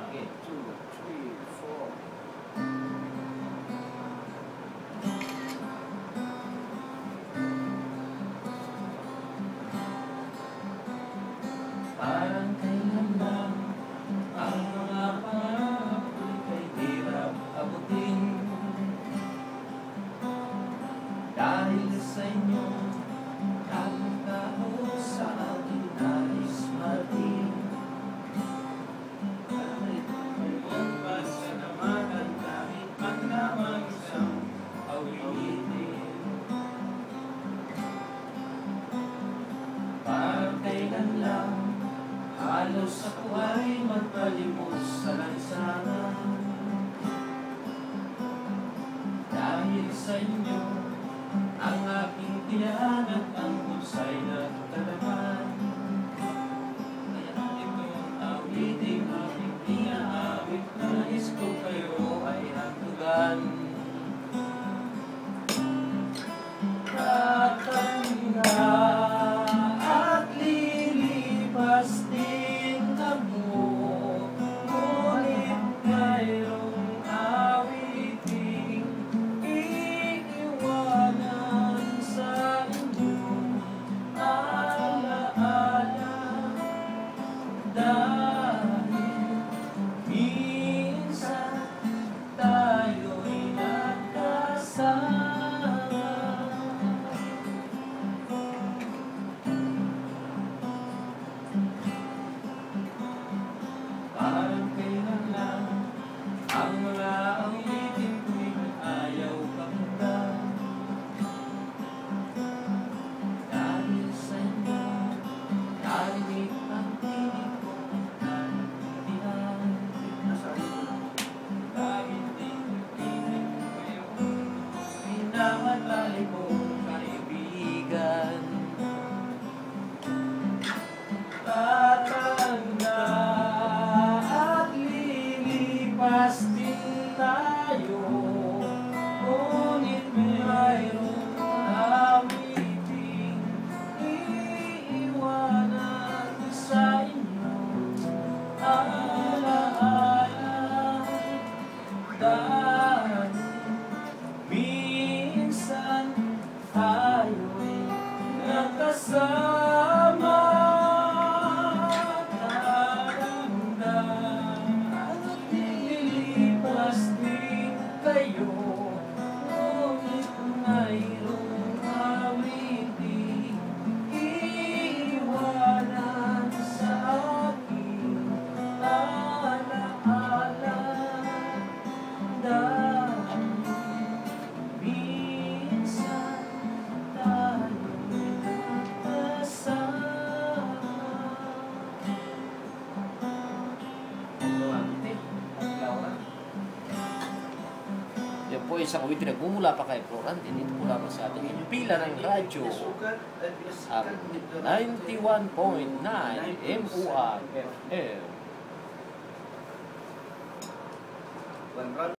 Okay. 2, 3, 4. Parang kailan lang ang mga pangarap ko'y hirap abutin. Dahil sa inyo, ang tao sa akin nais marating. Kung basta naman ang kahit man lamang isang awitin. Parang kailan lang halos ako ay magpalimos sa lansangan. Dahil sa inyo, ang aking tiyan at ang husay na kalaman. Kaya itong awiting aking inaawit, nais ko kayo ay hatugan. Tatanda at lilipas din ako, ngunit mayroong awiting iiwanan sa inyong alaala. Dahil minsan tayo'y nagkasama. Parang kailan lang ang mga awitin ko'y ayaw pakinggan. Dahil sa inyo, narinig ang tinig ko, nanindihan. Dahil tinig ko kayo, pinamatali kong kaibigan. Tatanda at lilipas din tayo, ngunit mayroong awiting iiwanan sa inyo alaala. Dahil minsan tayo'y nakasama. Kayo, ngunit mayroong awiting iiwanan sa aking alaala. Dahil minsan tayo'y nagkasama. Yan po isang awitin nagmumula pa kay Florante, dito mula pa sa ating pila ng radyo. Ang 91.9 MUR FM.